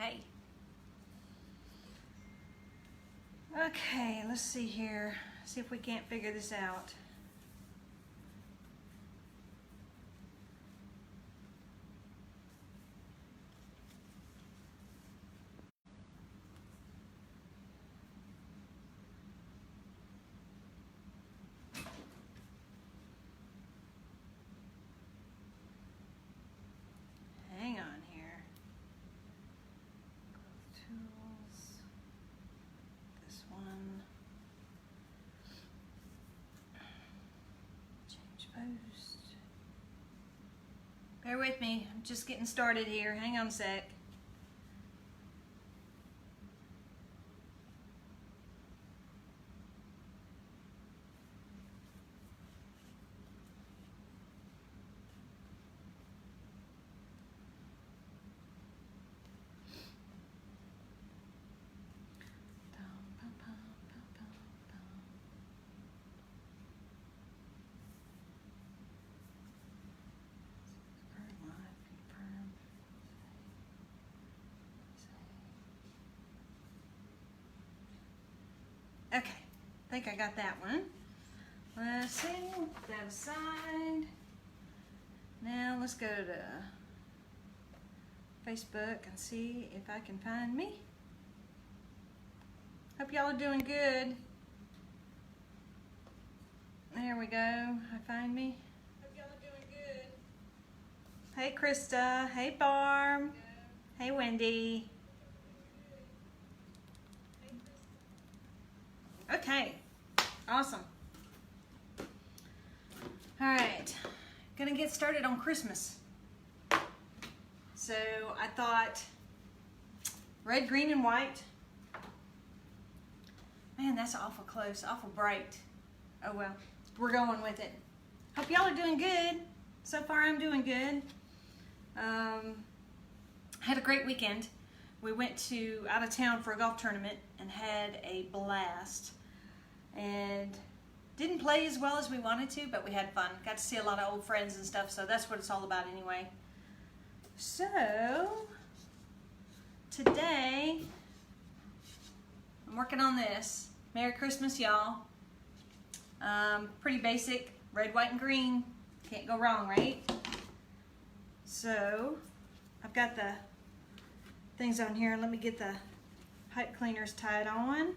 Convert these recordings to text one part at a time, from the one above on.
Hey. Okay, let's see here. See if we can't figure this out. Hang on here. Tools. This one. Change post. Bear with me. I'm just getting started here. Hang on a sec. Okay, I think I got that one. Let's see, put that aside. Now let's go to Facebook and see if I can find me. Hope y'all are doing good. There we go, I find me. Hope y'all are doing good. Hey Krista, hey Barb, hey Wendy. Okay, awesome. All right, gonna get started on Christmas. So I thought red, green, and white. Man, that's awful close, awful bright. Oh well, we're going with it. Hope y'all are doing good. So far I'm doing good. Had a great weekend. We went out of town for a golf tournament and had a blast. And didn't play as well as we wanted to, but we had fun. Got to see a lot of old friends and stuff, so that's what it's all about anyway. So, today, I'm working on this. Merry Christmas, y'all. Pretty basic, red, white, and green. Can't go wrong, right? So, I've got the things on here. Let me get the pipe cleaners tied on.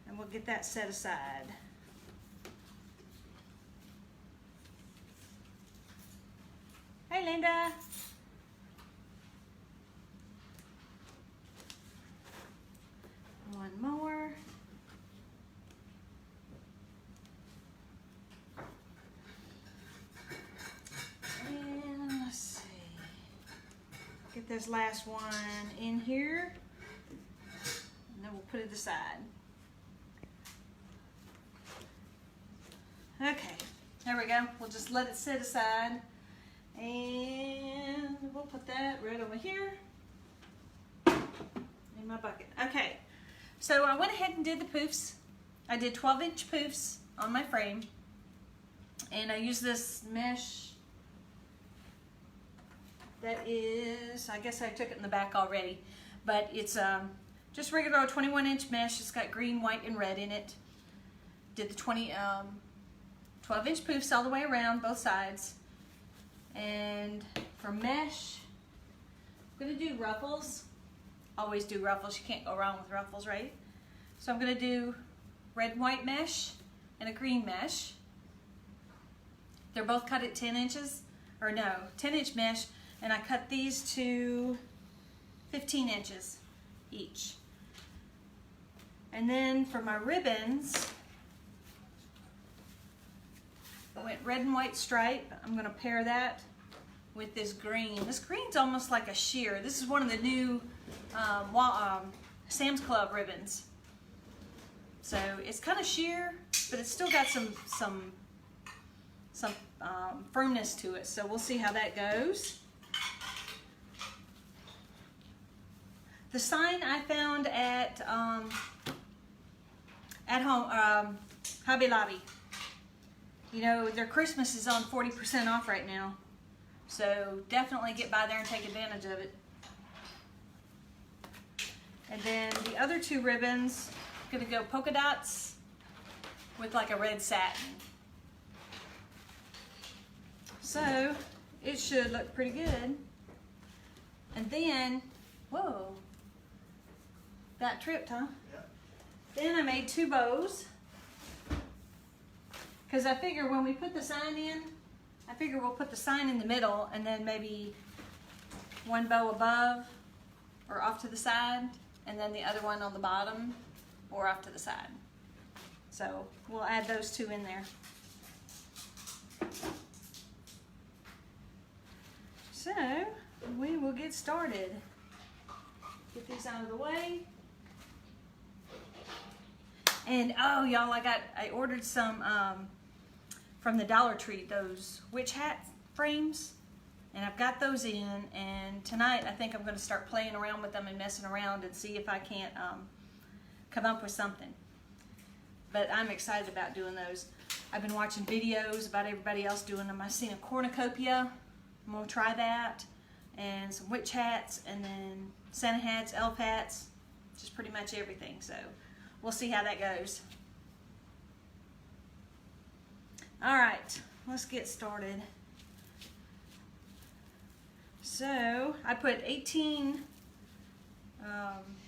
And we'll get that set aside. Hey, Linda. One more. And let's see. Get this last one in here. And then we'll put it aside. Okay, there we go. We'll just let it sit aside. And we'll put that right over here in my bucket. Okay, so I went ahead and did the poofs. I did 12-inch poofs on my frame. And I used this mesh that is, I guess I took it in the back already. But it's just regular 21-inch mesh. It's got green, white, and red in it. Did the 12-inch poofs all the way around, both sides. And for mesh, I'm gonna do ruffles. Always do ruffles, you can't go wrong with ruffles, right? So I'm gonna do red and white mesh and a green mesh. They're both cut at 10 inches, or no, 10-inch mesh, and I cut these to 15 inches each. And then for my ribbons, I went red and white stripe. I'm gonna pair that with this green. This green's almost like a sheer. This is one of the new Sam's Club ribbons. So it's kind of sheer, but it's still got some firmness to it. So we'll see how that goes. The sign I found at home, Hobby Lobby. You know, their Christmas is on 40% off right now. So definitely get by there and take advantage of it. And then the other two ribbons, I'm gonna go polka dots with like a red satin. So it should look pretty good. And then, whoa, that tripped, huh? Yeah. Then I made two bows. Because I figure when we put the sign in, I figure we'll put the sign in the middle and then maybe one bow above or off to the side, and then the other one on the bottom or off to the side. So we'll add those two in there. So we will get started. Get these out of the way. And oh y'all, I ordered some from the Dollar Tree, those witch hat frames, and I've got those in, and tonight I think I'm going to start playing around with them and messing around and see if I can't come up with something. But I'm excited about doing those. I've been watching videos about everybody else doing them. I've seen a cornucopia. I'm going to try that, and some witch hats, and then Santa hats, elf hats, just pretty much everything. So we'll see how that goes. All right, let's get started. So I put 18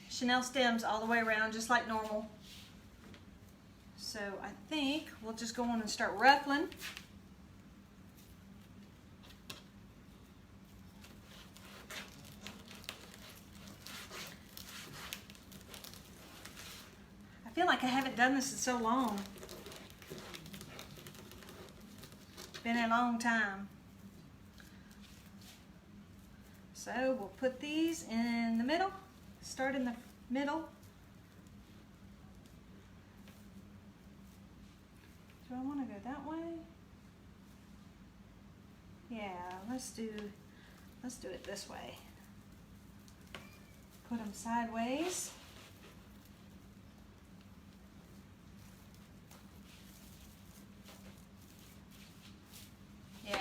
chenille stems all the way around, just like normal. So I think we'll just go on and start ruffling. I feel like I haven't done this in so long. Been a long time. So we'll put these in the middle. Start in the middle. Do I want to go that way? Yeah, let's do it this way. Put them sideways. Yeah,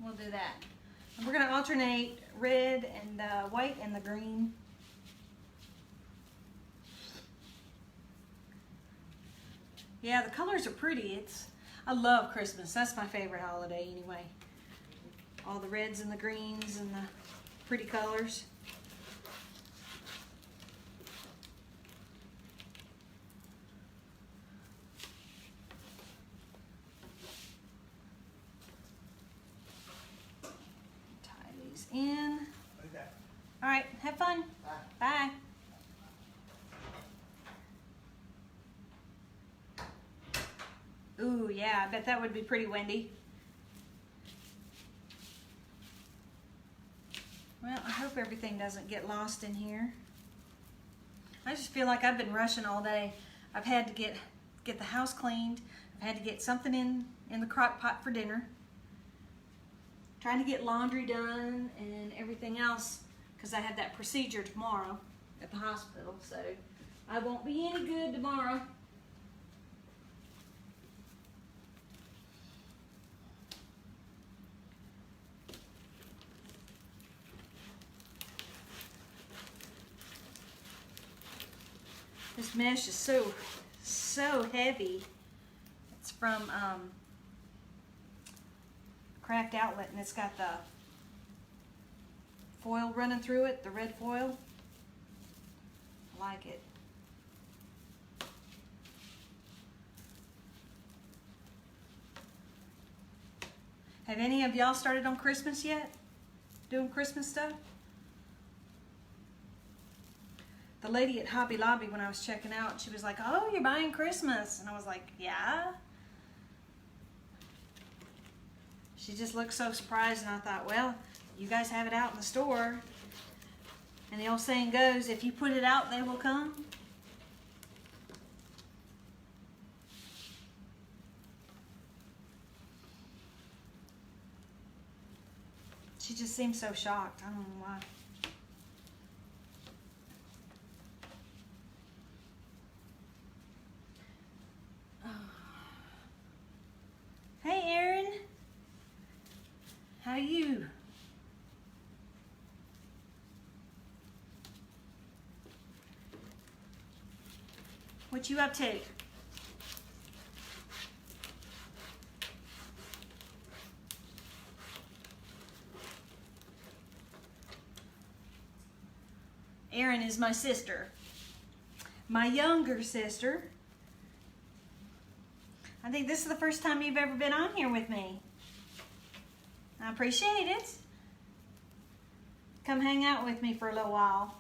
we'll do that. And we're going to alternate red and white and the green. Yeah, the colors are pretty. I love Christmas. That's my favorite holiday anyway. All the reds and the greens and the pretty colors. In. Okay. All right, have fun. Bye. Bye. Ooh, yeah, I bet that would be pretty windy. Well, I hope everything doesn't get lost in here. I just feel like I've been rushing all day. I've had to get the house cleaned. I've had to get something in the crock pot for dinner. Trying to get laundry done and everything else because I have that procedure tomorrow at the hospital, so I won't be any good tomorrow. This mesh is so heavy. It's from Cracked Outlet, and it's got the foil running through it, the red foil. I like it. Have any of y'all started on Christmas yet? Doing Christmas stuff? The lady at Hobby Lobby, when I was checking out, she was like, "Oh, you're buying Christmas." And I was like, "Yeah." She just looked so surprised, and I thought, well, you guys have it out in the store. And the old saying goes, if you put it out, they will come. She just seemed so shocked. I don't know why. Hey, Erin. How are you? What you up to? Erin is my sister. My younger sister. I think this is the first time you've ever been on here with me. I appreciate it. Come hang out with me for a little while.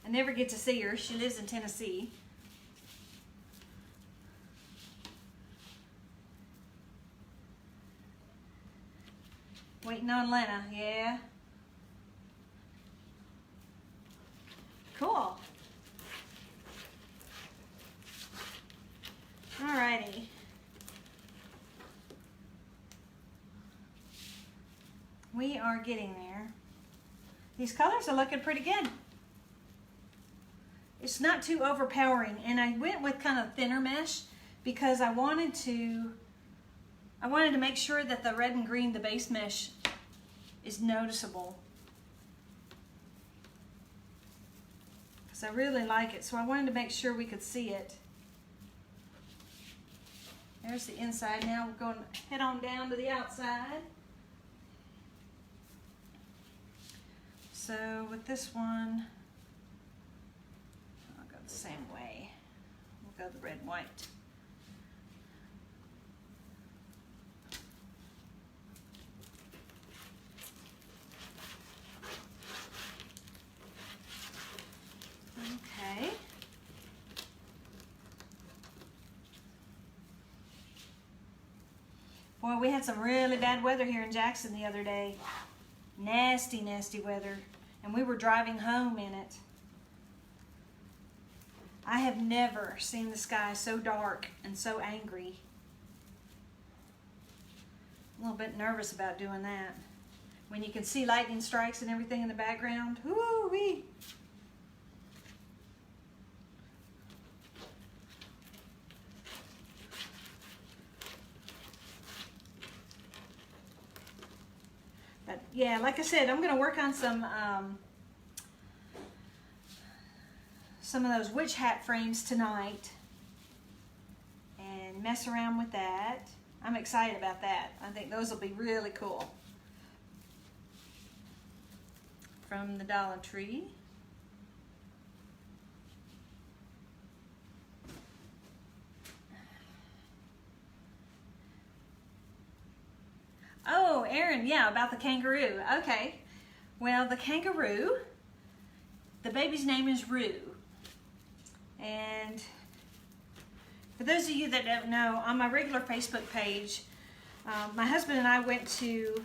I never get to see her. She lives in Tennessee. Waiting on Lena, yeah. Cool. Alrighty. We are getting there. These colors are looking pretty good. It's not too overpowering, and I went with kind of thinner mesh because I wanted to make sure that the red and green, the base mesh, is noticeable. Because I really like it, so I wanted to make sure we could see it. There's the inside. Now we're going to head on down to the outside. So with this one, I'll go the same way. We'll go the red and white. Okay. Boy, we had some really bad weather here in Jackson the other day. Nasty, nasty weather. And we were driving home in it. I have never seen the sky so dark and so angry. I'm a little bit nervous about doing that. When you can see lightning strikes and everything in the background. Woo-wee! But yeah, like I said, I'm going to work on some of those witch hat frames tonight and mess around with that. I'm excited about that. I think those will be really cool. From the Dollar Tree. Oh, Erin, yeah, about the kangaroo. Okay. Well, the kangaroo, the baby's name is Rue. And for those of you that don't know, on my regular Facebook page, my husband and I went to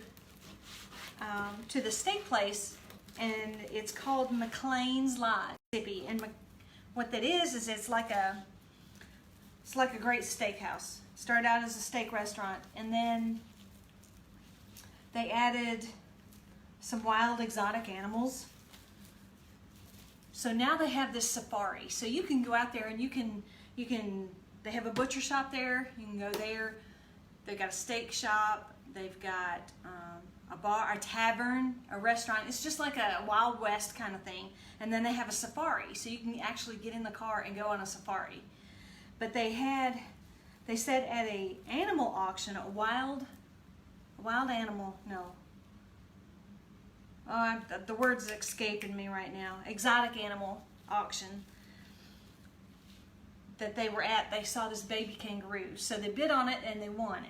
the steak place, and it's called McLean's Lodge, Mississippi. And what that is it's like a great steakhouse. Started out as a steak restaurant, and then they added some wild exotic animals. So now they have this safari. So you can go out there and they have a butcher shop there. You can go there. They've got a steak shop. They've got a bar, a tavern, a restaurant. It's just like a Wild West kind of thing. And then they have a safari. So you can actually get in the car and go on a safari. But they said at a animal auction, a wild animal, no. Oh, the word's escaping me right now. Exotic animal auction that they were at, they saw this baby kangaroo. So they bid on it and they won it.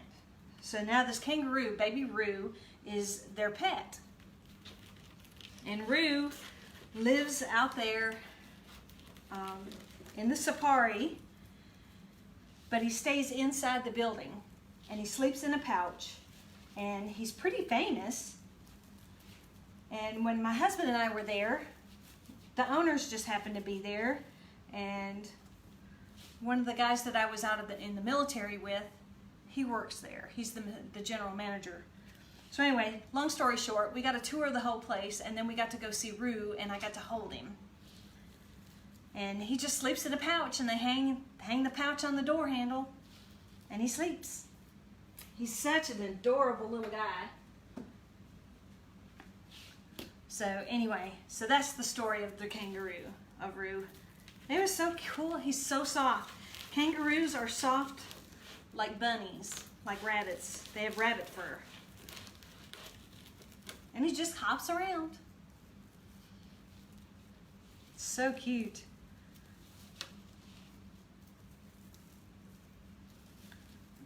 So now this kangaroo, baby Rue, is their pet. And Rue lives out there in the safari, but he stays inside the building and he sleeps in a pouch. And he's pretty famous. And when my husband and I were there, the owners just happened to be there. And one of the guys that I was out in the military with, he works there. He's the general manager. So anyway, long story short, we got a tour of the whole place, and then we got to go see Rue, and I got to hold him. And he just sleeps in a pouch, and they hang the pouch on the door handle, and he sleeps. He's such an adorable little guy. So anyway, so that's the story of the kangaroo, of Rue. It was so cool. He's so soft. Kangaroos are soft like bunnies, like rabbits. They have rabbit fur. And he just hops around. So cute.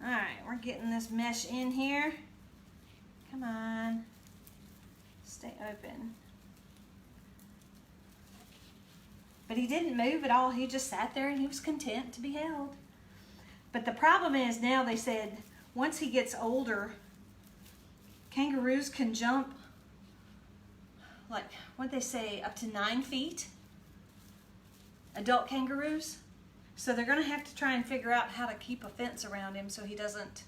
All right, we're getting this mesh in here. Come on. Stay open. But he didn't move at all. He just sat there and he was content to be held. But the problem is now they said once he gets older, kangaroos can jump like, what'd they say, up to 9 feet? Adult kangaroos. So they're gonna have to try and figure out how to keep a fence around him so he doesn't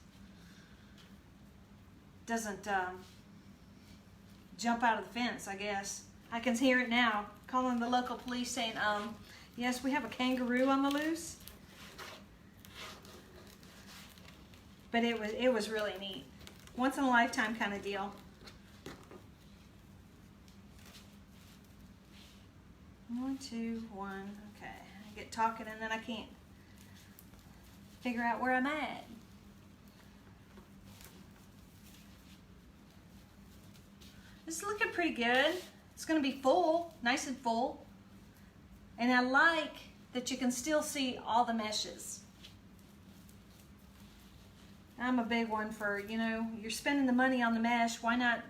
jump out of the fence, I guess. I can hear it now, calling the local police saying, yes, we have a kangaroo on the loose. But it was really neat. Once in a lifetime kind of deal. 1, 2, 1, okay. I get talking and then I can't figure out where I'm at. This is looking pretty good. It's gonna be full, nice and full. And I like that you can still see all the meshes. I'm a big one for, you know, you're spending the money on the mesh, why not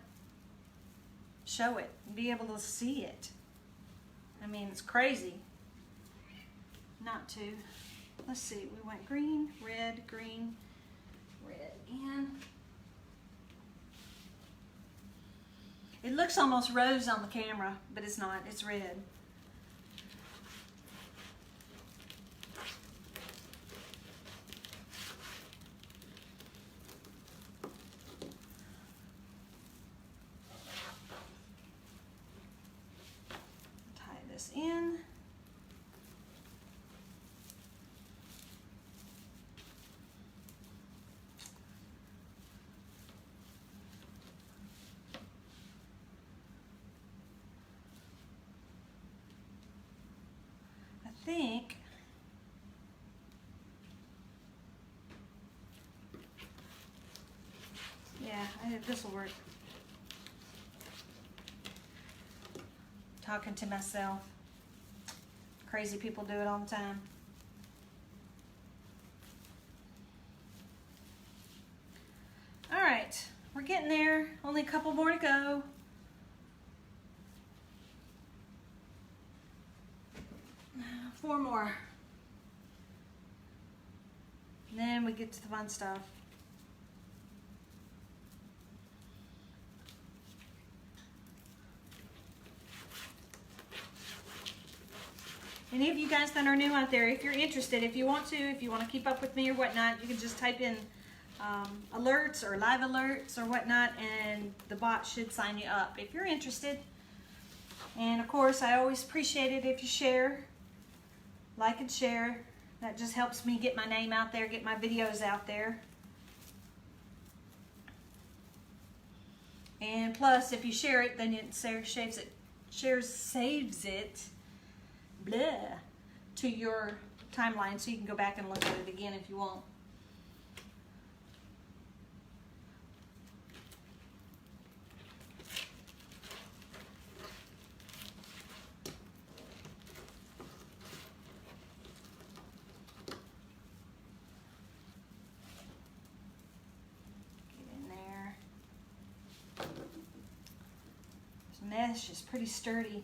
show it and be able to see it? I mean, it's crazy not to. Let's see, we went green, red again. It looks almost rose on the camera, but it's not, it's red. Tie this in. I think this will work. Talking to myself. Crazy people do it all the time. All right, we're getting there. Only a couple more to go. Four more. And then we get to the fun stuff. Any of you guys that are new out there, if you're interested, if you want to keep up with me or whatnot, you can just type in alerts or live alerts or whatnot, and the bot should sign you up if you're interested. And of course, I always appreciate it if you share, like and share. That just helps me get my name out there, get my videos out there. And plus, if you share it, then it saves it to your timeline, so you can go back and look at it again if you want. Get in there. This mesh is pretty sturdy.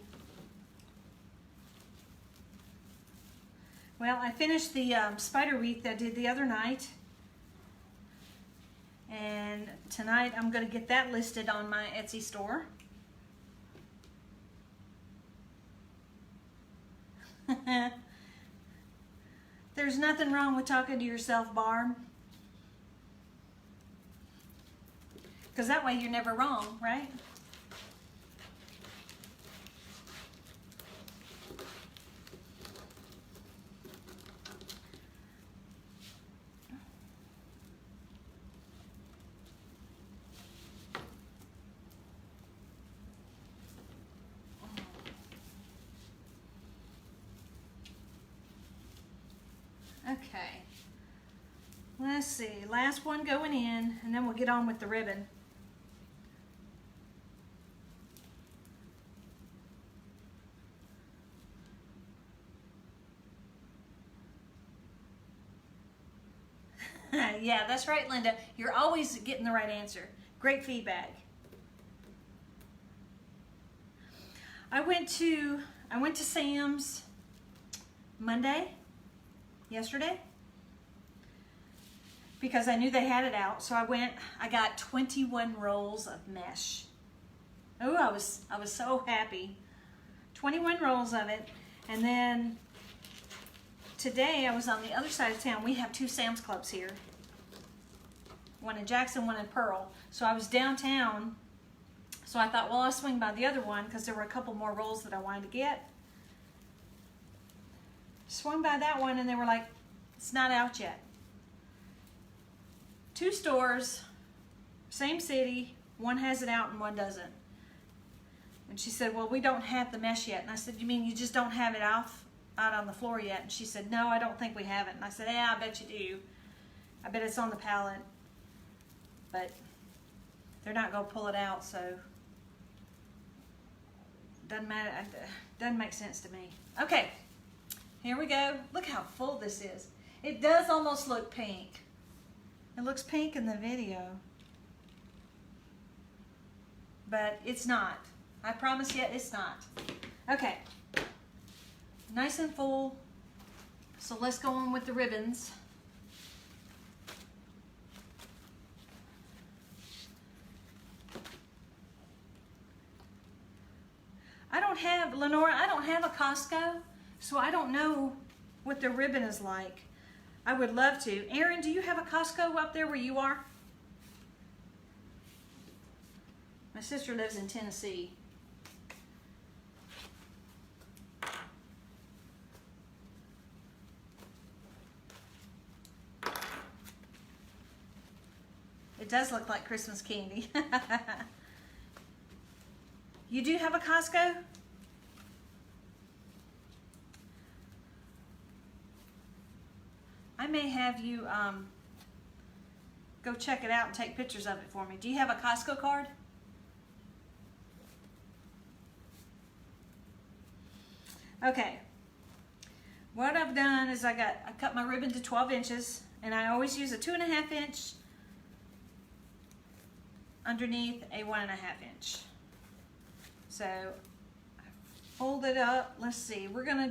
Well, I finished the spider wreath I did the other night, and tonight I'm going to get that listed on my Etsy store. There's nothing wrong with talking to yourself, Barb, because that way you're never wrong, right? Okay. Let's see, last one going in, and then we'll get on with the ribbon. Yeah, that's right, Linda. You're always getting the right answer. Great feedback. I went to Sam's yesterday, because I knew they had it out. So I got 21 rolls of mesh. Oh, I was so happy. 21 rolls of it. And then today I was on the other side of town. We have 2 Sam's Clubs here. One in Jackson, one in Pearl. So I was downtown. So I thought, well, I'll swing by the other one because there were a couple more rolls that I wanted to get. Swung by that one and they were like, it's not out yet. 2 stores, same city, one has it out and one doesn't. And she said, well, we don't have the mesh yet. And I said, you mean you just don't have it out on the floor yet? And she said, no, I don't think we have it. And I said, yeah, I bet you do. I bet it's on the pallet. But they're not going to pull it out, so doesn't matter. Doesn't make sense to me. Okay, here we go. Look how full this is. It does almost look pink. It looks pink in the video, but it's not. I promise you, it's not. Okay, nice and full. So let's go on with the ribbons. Lenora, I don't have a Costco, so I don't know what the ribbon is like. I would love to. Erin, do you have a Costco up there where you are? My sister lives in Tennessee. It does look like Christmas candy. You do have a Costco? I may have you go check it out and take pictures of it for me. Do you have a Costco card? Okay. What I've done is I cut my ribbon to 12 inches, and I always use a 2.5 inch underneath a 1.5 inch. So I fold it up. Let's see, we're gonna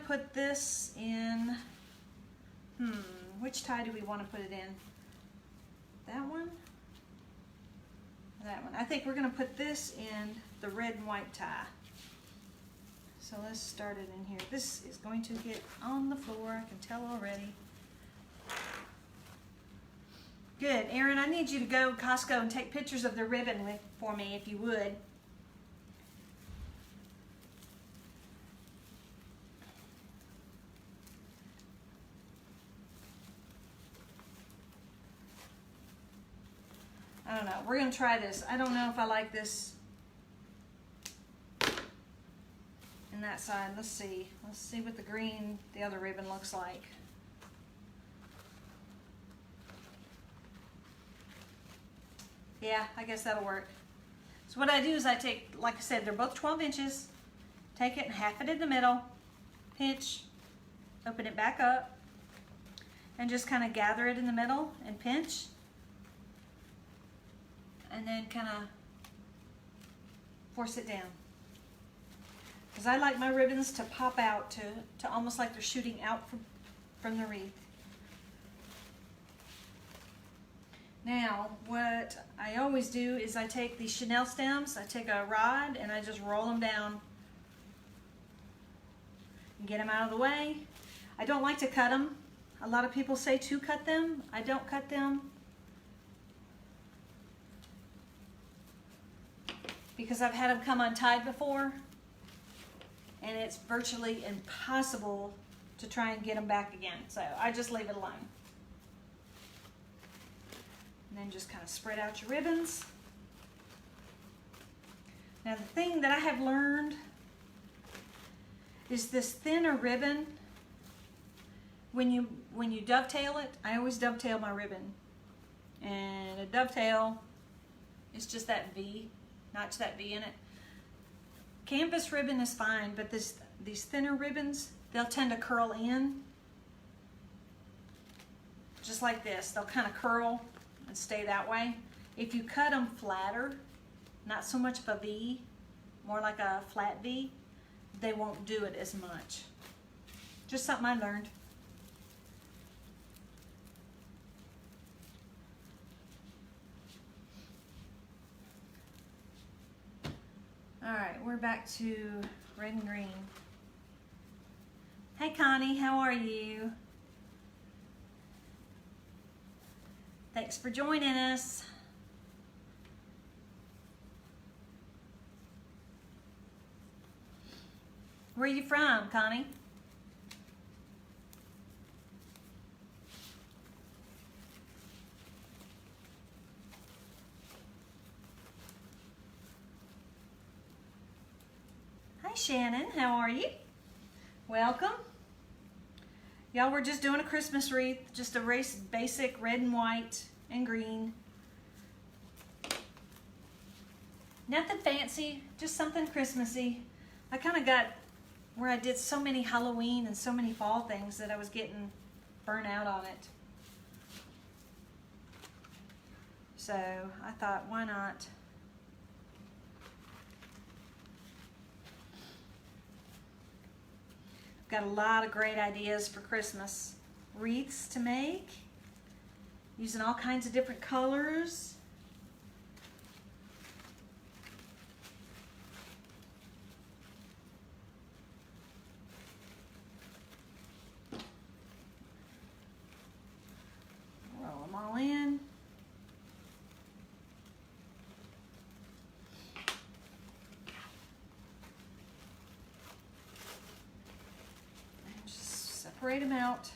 put this in, which tie do we want to put it in? That one? That one. I think we're gonna put this in the red and white tie. So let's start it in here. This is going to get on the floor, I can tell already. Good. Erin, I need you to go to Costco and take pictures of the ribbon for me, if you would. I don't know. We're going to try this. I don't know if I like this in that side. Let's see. Let's see what the green, the other ribbon looks like. Yeah, I guess that'll work. So what I do is I take, like I said, they're both 12 inches. Take it and half it in the middle. Pinch. Open it back up. And just kind of gather it in the middle and pinch. And then kind of force it down. Because I like my ribbons to pop out, to almost like they're shooting out from the wreath. Now, what I always do is I take these Chanel stems, I take a rod and I just roll them down and get them out of the way. I don't like to cut them. A lot of people say to cut them. I don't cut them because I've had them come untied before and it's virtually impossible to try and get them back again. So I just leave it alone. And then just kind of spread out your ribbons. Now the thing that I have learned is this thinner ribbon, when you dovetail it, I always dovetail my ribbon. And a dovetail is just that V, notch that V in it. Canvas ribbon is fine, but these thinner ribbons, they'll tend to curl in. Just like this, they'll kind of curl and stay that way. If you cut them flatter, not so much of a V, more like a flat V, they won't do it as much. Just something I learned. All right, we're back to red and green. Hey Connie, how are you? Thanks for joining us. Where are you from, Connie? Hi Shannon, how are you? Welcome. Y'all, we're just doing a Christmas wreath, just a basic red and white and green. Nothing fancy, just something Christmassy. I kind of got where I did so many Halloween and so many fall things that I was getting burnt out on it. So I thought, why not? Got a lot of great ideas for Christmas. Wreaths to make, using all kinds of different colors. Roll them all in. Separate them out.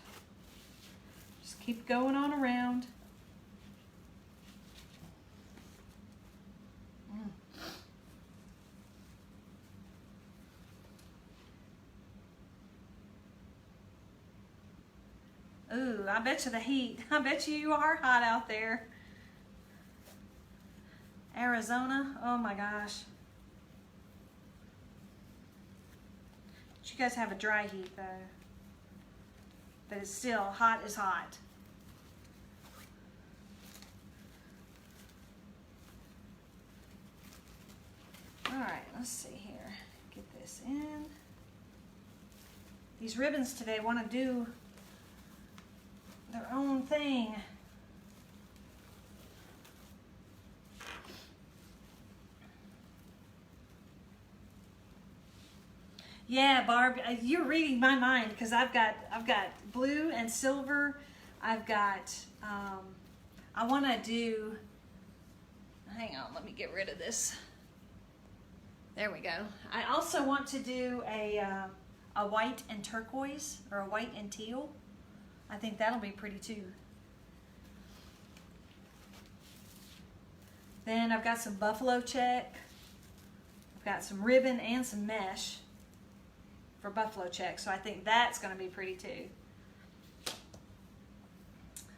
Just keep going on around. Ooh, I bet you the heat. I bet you are hot out there. Arizona, oh my gosh. But you guys have a dry heat though. But it's still hot as hot. All right, let's see here. Get this in. These ribbons today want to do their own thing. Yeah, Barb, you're reading my mind because I've got blue and silver. I've got I want to do. Hang on, let me get rid of this. There we go. I also want to do a white and turquoise, or a white and teal. I think that'll be pretty too. Then I've got some buffalo check. I've got some ribbon and some mesh for buffalo check, so I think that's going to be pretty too.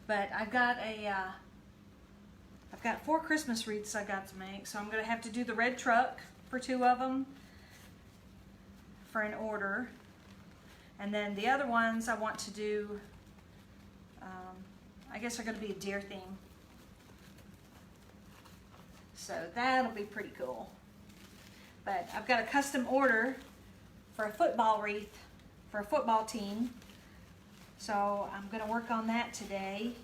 But I've got 4 Christmas wreaths I got to make, so I'm going to have to do the red truck for 2 of them for an order, and then the other ones I want to do. I guess they're going to be a deer theme, so that'll be pretty cool. But I've got a custom order for a football wreath for a football team, so I'm going to work on that today.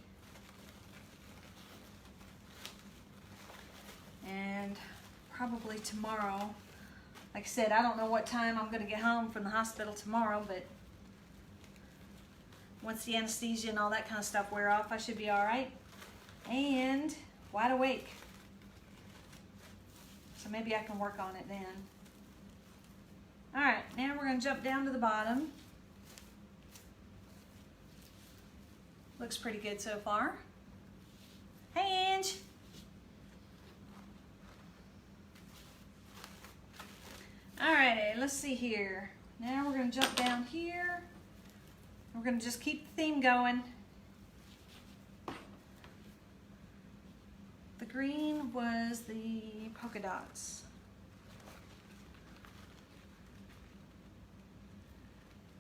And probably tomorrow. Like I said, I don't know what time I'm going to get home from the hospital tomorrow, but once the anesthesia and all that kind of stuff wear off, I should be all right. And wide awake. So maybe I can work on it then. All right, now we're going to jump down to the bottom. Looks pretty good so far. Hey, Ange. right, let's see here. Now we're going to jump down here. We're going to just keep the theme going. The green was the polka dots.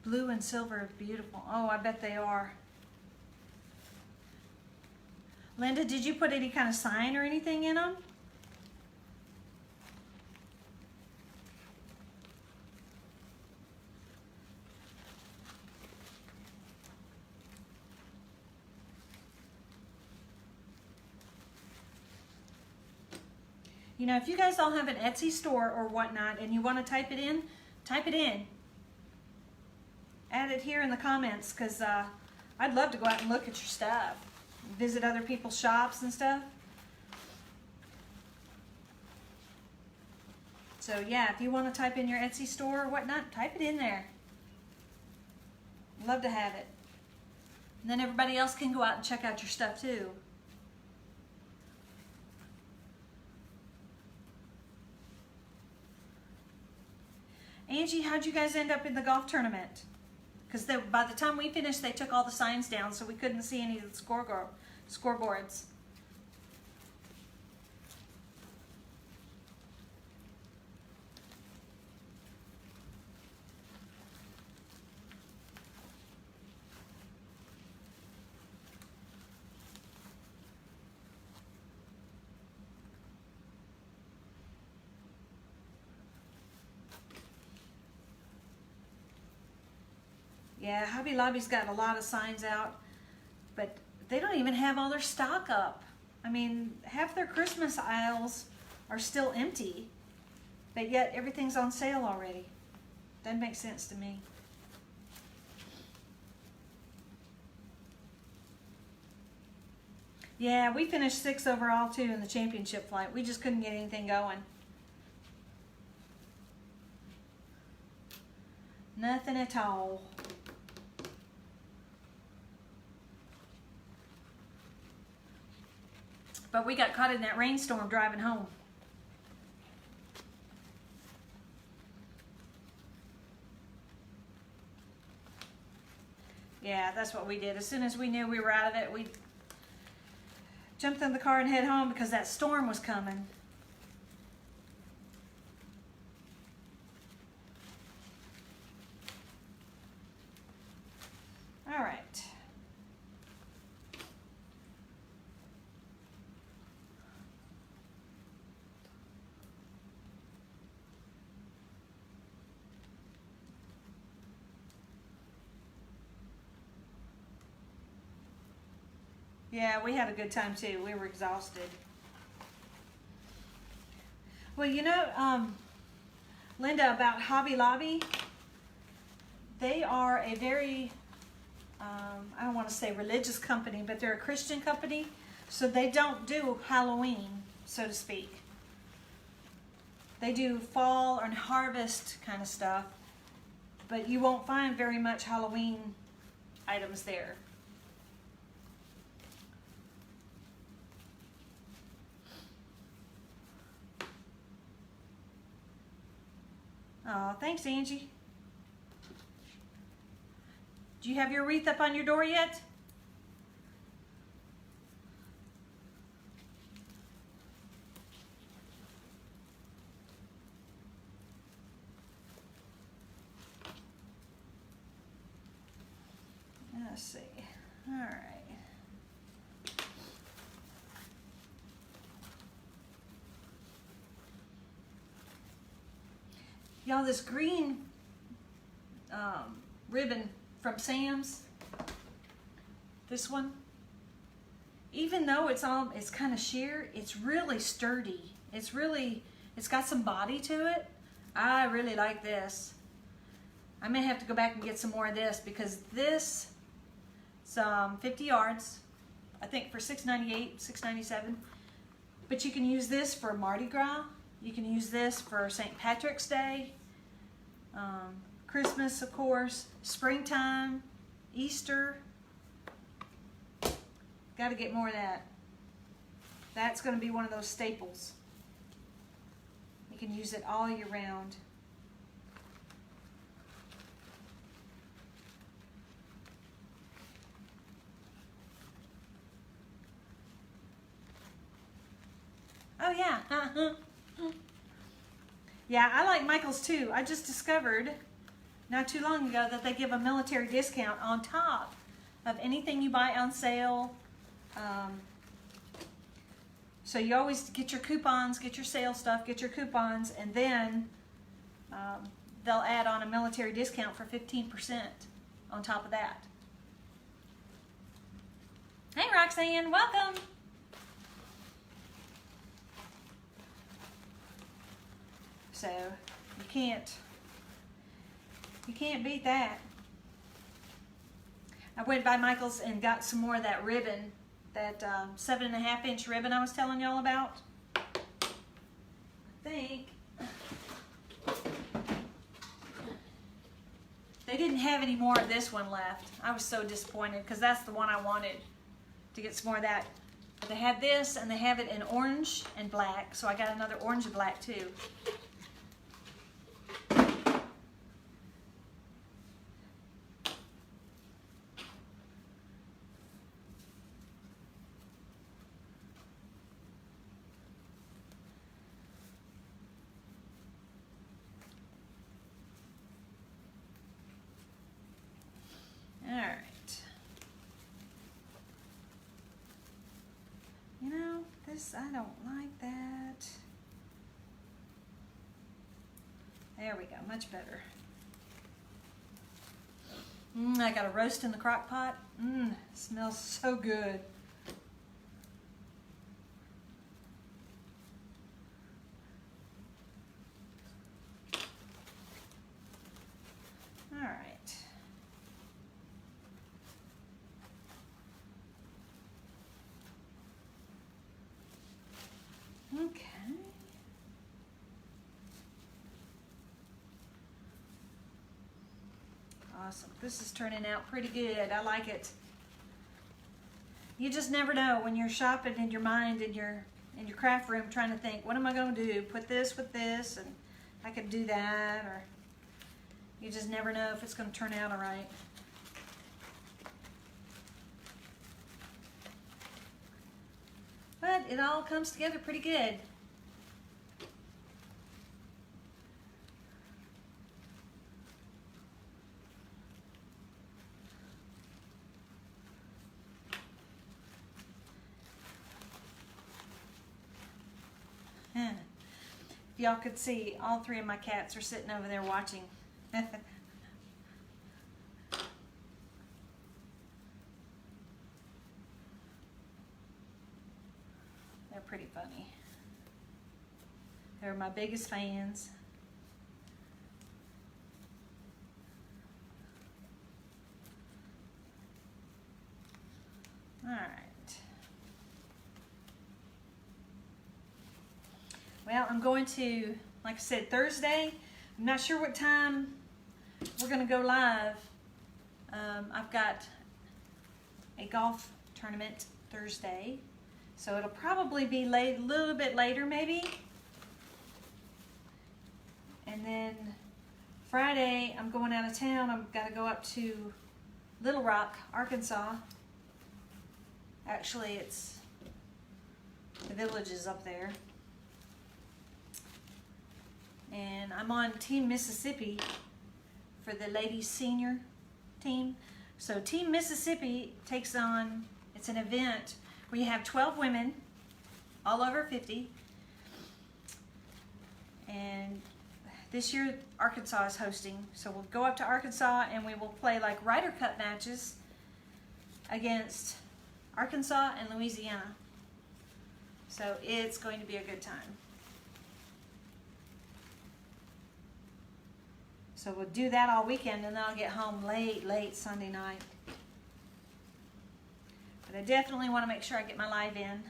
Blue and silver, beautiful. Oh, I bet they are. Linda, did you put any kind of sign or anything in them? You know, if you guys all have an Etsy store or whatnot and you want to type it in, type it in. Add it here in the comments, because I'd love to go out and look at your stuff. Visit other people's shops and stuff. So yeah, if you want to type in your Etsy store or whatnot, type it in there. Love to have it. And then everybody else can go out and check out your stuff too. Angie, how'd you guys end up in the golf tournament? Because by the time we finished, they took all the signs down, so we couldn't see any of the scoreboards. Yeah, Hobby Lobby's got a lot of signs out, but they don't even have all their stock up. I mean, half their Christmas aisles are still empty, but yet everything's on sale already. Doesn't make sense to me. Yeah, we finished 6th overall too in the championship flight. We just couldn't get anything going. Nothing at all. But we got caught in that rainstorm driving home. Yeah, that's what we did. As soon as we knew we were out of it, we jumped in the car and head home because that storm was coming. All right. Yeah, we had a good time too. We were exhausted. Well, you know, Linda, about Hobby Lobby, they are a very, I don't want to say religious company, but they're a Christian company, so they don't do Halloween, so to speak. They do fall and harvest kind of stuff, but you won't find very much Halloween items there. Oh, thanks, Angie. Do you have your wreath up on your door yet? Let's see. All right. Y'all, this green ribbon from Sam's, this one, even though it's kind of sheer, it's really sturdy. It's got some body to it. I really like this. I may have to go back and get some more of this because this is 50 yards, I think, for $6.98, $6.97. But you can use this for Mardi Gras. You can use this for St. Patrick's Day, Christmas, of course, springtime, Easter. Got to get more of that. That's going to be one of those staples. You can use it all year round. yeah. Yeah, I like Michaels too. I just discovered not too long ago that they give a military discount on top of anything you buy on sale. So you always get your coupons, get your sale stuff, get your coupons, and then they'll add on a military discount for 15% on top of that. Hey Roxanne, welcome. So you can't beat that. I went by Michael's and got some more of that ribbon, that 7.5-inch ribbon I was telling y'all about. I think they didn't have any more of this one left. I was so disappointed because that's the one I wanted to get some more of that. But they had this and they have it in orange and black, so I got another orange and black too. I don't like that. There we go, much better. I got a roast in the crock pot. Smells so good. All right. Okay. Awesome. This is turning out pretty good. I like it. You just never know when you're shopping in your mind in your craft room trying to think, what am I going to do? Put this with this and I could do that, or you just never know if it's going to turn out all right. But it all comes together pretty good. If y'all could see, all three of my cats are sitting over there watching. They're pretty funny. They're my biggest fans. All right. Well, I'm going to, like I said, Thursday. I'm not sure what time we're going to go live. I've got a golf tournament Thursday, so it'll probably be late, a little bit later maybe. And then Friday, I'm going out of town. I've got to go up to Little Rock, Arkansas. Actually, it's the village is up there. And I'm on Team Mississippi for the ladies senior team. So Team Mississippi takes on, it's an event where you have 12 women, all over 50. And this year Arkansas is hosting. So we'll go up to Arkansas and we will play like Ryder Cup matches against Arkansas and Louisiana. So it's going to be a good time. So we'll do that all weekend and then I'll get home late Sunday night. But I definitely want to make sure I get my live in.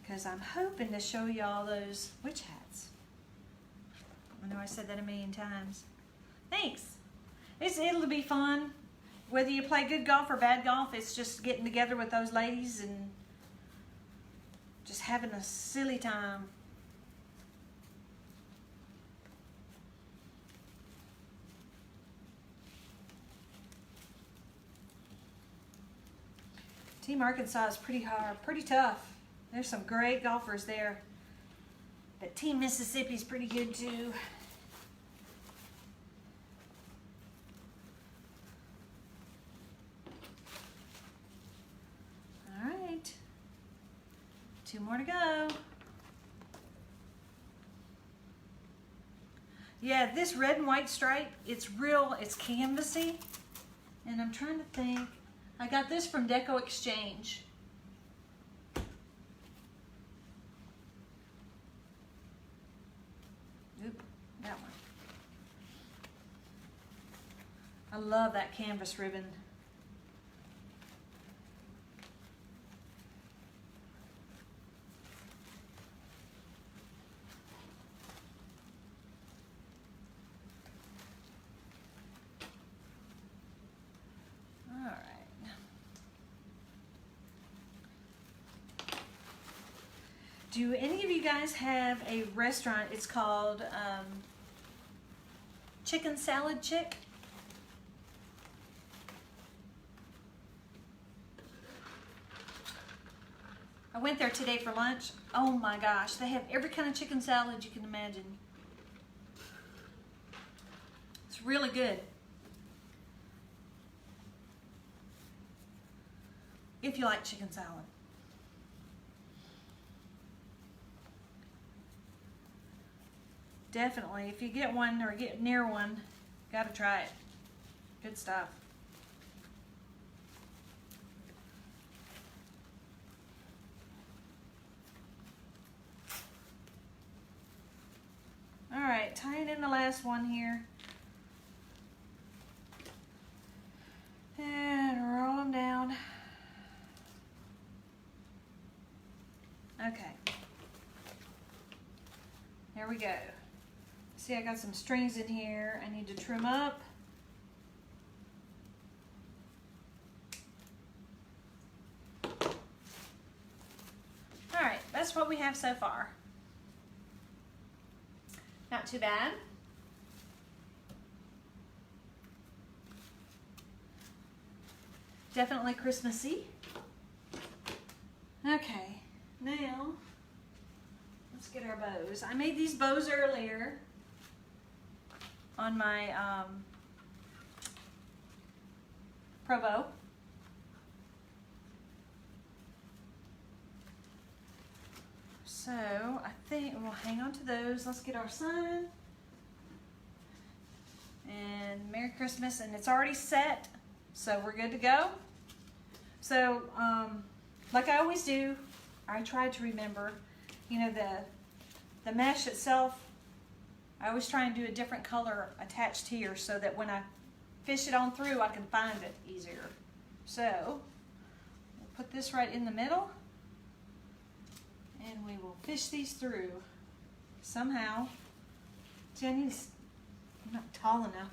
Because I'm hoping to show you all those witch hats. I know I said that a million times. Thanks. It'll be fun. Whether you play good golf or bad golf, it's just getting together with those ladies and just having a silly time. Team Arkansas is pretty hard, pretty tough. There's some great golfers there. But Team Mississippi's pretty good too. All right. 2 more to go. Yeah, this red and white stripe, it's canvassy. And I'm trying to think. I got this from Deco Exchange. Oop, that one. I love that canvas ribbon. All right. Do any of you guys have a restaurant? It's called Chicken Salad Chick. I went there today for lunch. Oh my gosh, they have every kind of chicken salad you can imagine. It's really good. If you like chicken salad. Definitely, if you get one or get near one, gotta try it. Good stuff. All right, tying in the last one here. And roll them down. Okay. There we go. See, I got some strings in here I need to trim up. All right, that's what we have so far. Not too bad. Definitely Christmassy. Okay, now let's get our bows. I made these bows earlier on my Pro Bow. So I think we'll hang on to those. Let's get our sign. And Merry Christmas, and it's already set, so we're good to go. So like I always do, I try to remember, you know, the mesh itself, I always try and do a different color attached here so that when I fish it on through, I can find it easier. So we'll put this right in the middle, and we will fish these through somehow. Jenny's not tall enough.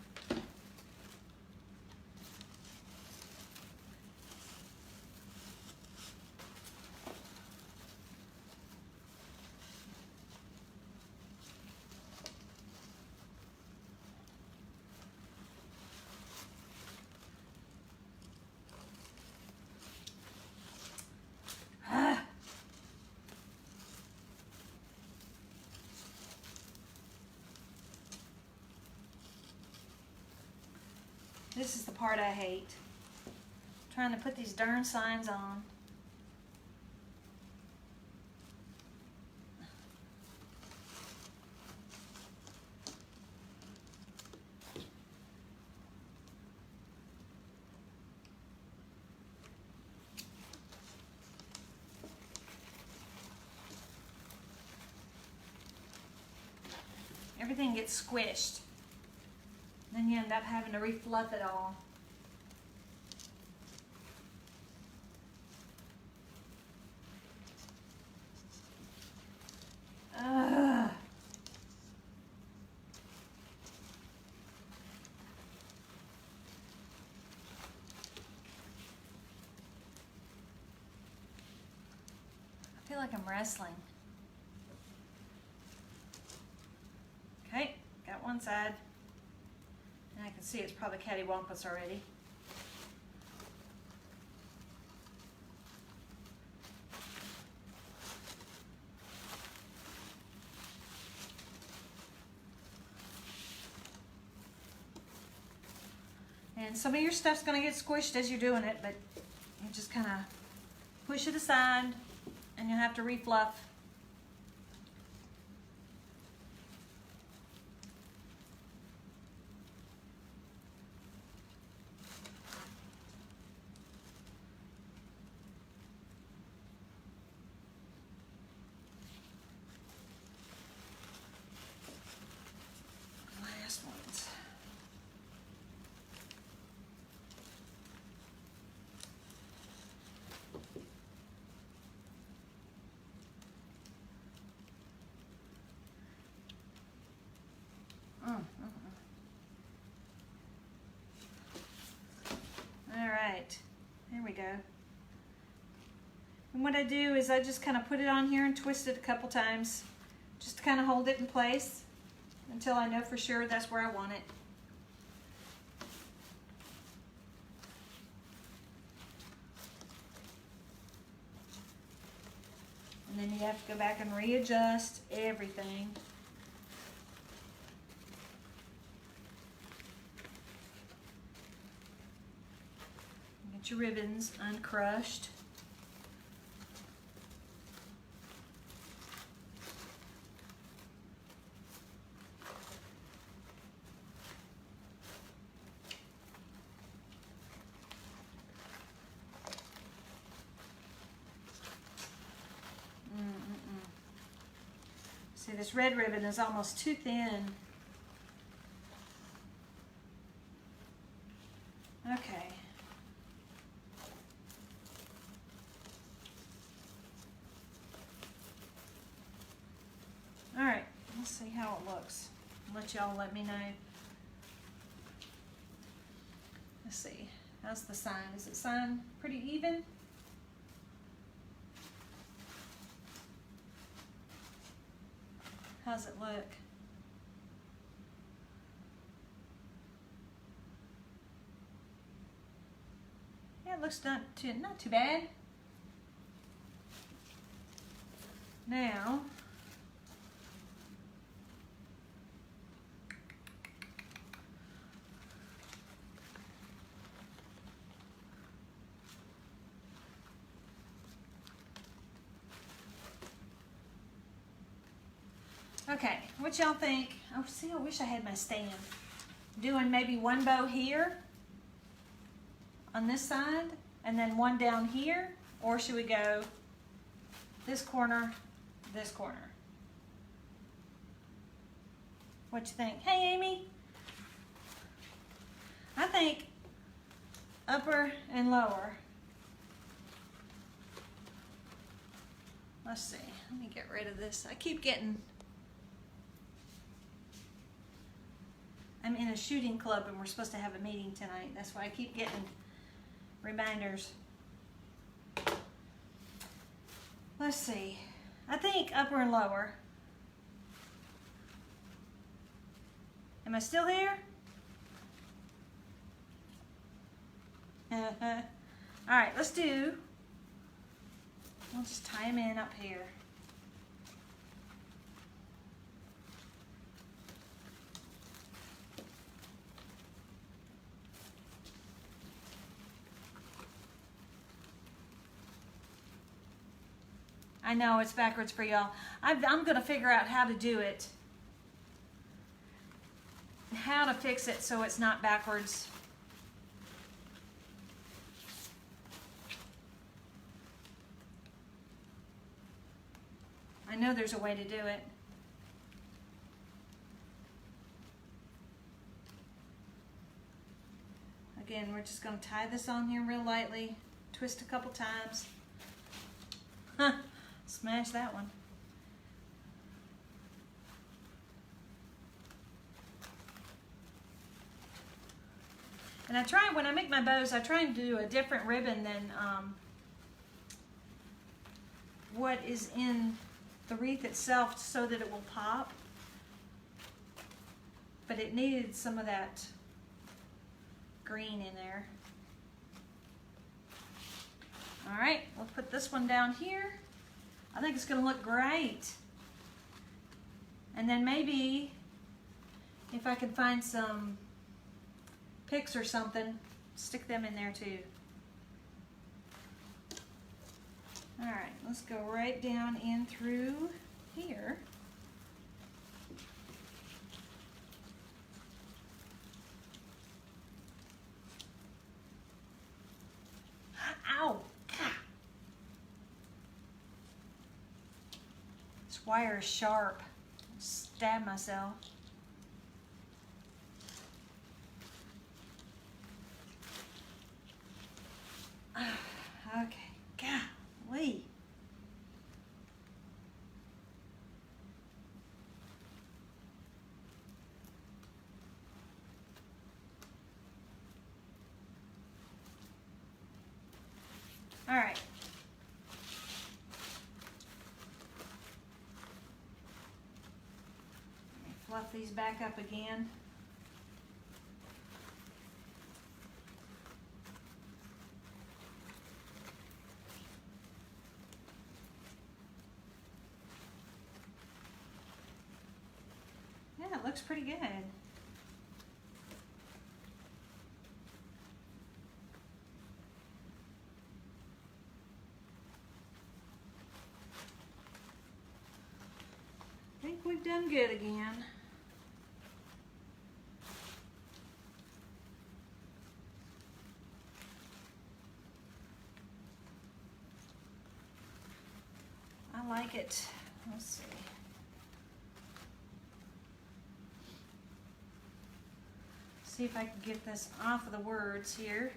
This is the part I hate. Trying to put these darn signs on. Everything gets squished. Then you end up having to refluff it all. Ugh. I feel like I'm wrestling. Okay, got one side. And I can see it's probably cattywampus already. And some of your stuff's gonna get squished as you're doing it, but you just kind of push it aside and you'll have to refluff. Last ones. All right, there we go. And what I do is I just kind of put it on here and twist it a couple times just to kind of hold it in place until I know for sure that's where I want it. And then you have to go back and readjust everything. Get your ribbons uncrushed. See, this red ribbon is almost too thin. Okay. All right, let's see how it looks. Let y'all let me know. Let's see, how's the sign? Is it sign pretty even? How's it look? Yeah, it looks not too bad. Now, okay, what y'all think? Oh, see, I wish I had my stand. Doing maybe one bow here on this side and then one down here, or should we go this corner, this corner? What you think? Hey, Amy. I think upper and lower. Let's see. Let me get rid of this. I keep getting... I'm in a shooting club and we're supposed to have a meeting tonight. That's why I keep getting reminders. Let's see. I think upper and lower. Am I still here? All right, let's do. We'll just tie them in up here. I know it's backwards for y'all. I'm going to figure out how to do it. How to fix it so it's not backwards. I know there's a way to do it. Again, we're just going to tie this on here real lightly. Twist a couple times. Huh. Smash that one. And I try, when I make my bows, I try and do a different ribbon than what is in the wreath itself so that it will pop. But it needed some of that green in there. All right, we'll put this one down here. I think it's going to look great. And then maybe if I can find some picks or something, stick them in there too. All right, let's go right down in through here. Ow! This wire is sharp. Stab myself. Okay, golly. All right. Fluff these back up again. Yeah, it looks pretty good. I think we've done good again. I like it. Let's see. See if I can get this off of the words here.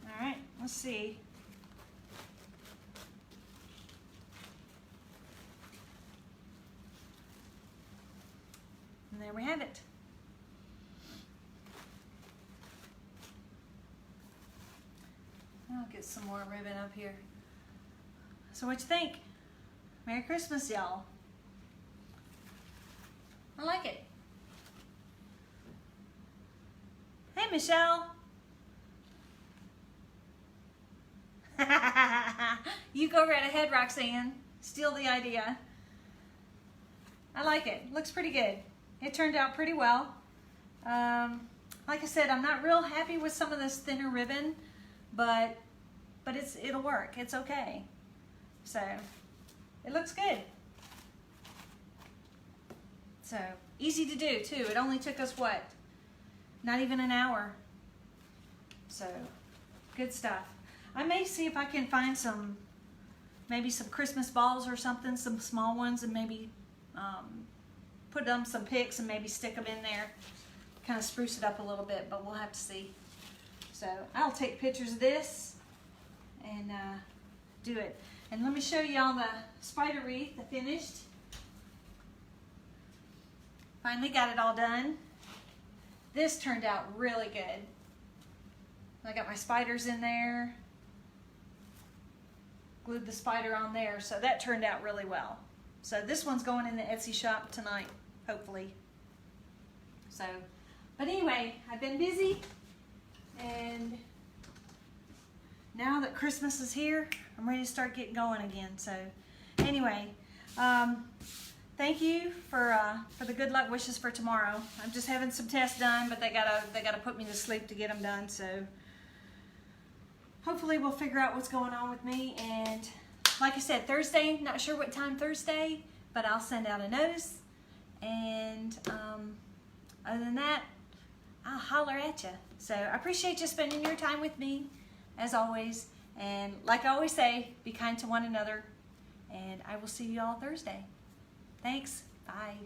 All right, let's see. And there we have it. I'll get some more ribbon up here. So what you think? Merry Christmas, y'all. I like it. Hey, Michelle. You go right ahead, Roxanne. Steal the idea. I like it. Looks pretty good. It turned out pretty well. Like I said, I'm not real happy with some of this thinner ribbon, but it'll work. It's okay. So it looks good. So easy to do too. It only took us what? Not even an hour. So good stuff. I may see if I can find maybe some Christmas balls or something, some small ones, and maybe put them some picks and maybe stick them in there. Kind of spruce it up a little bit, but we'll have to see. So I'll take pictures of this and do it. And let me show y'all the spider wreath, the finished. Finally got it all done. This turned out really good. I got my spiders in there. Glued the spider on there, so that turned out really well. So this one's going in the Etsy shop tonight, hopefully. So, but anyway, I've been busy, and now that Christmas is here, I'm ready to start getting going again. So anyway, thank you for the good luck wishes for tomorrow. I'm just having some tests done, but they gotta put me to sleep to get them done. So hopefully we'll figure out what's going on with me. And like I said, Thursday, not sure what time Thursday, but I'll send out a notice. And other than that, I'll holler at you. So I appreciate you spending your time with me, as always. And like I always say, be kind to one another. And I will see you all Thursday. Thanks. Bye.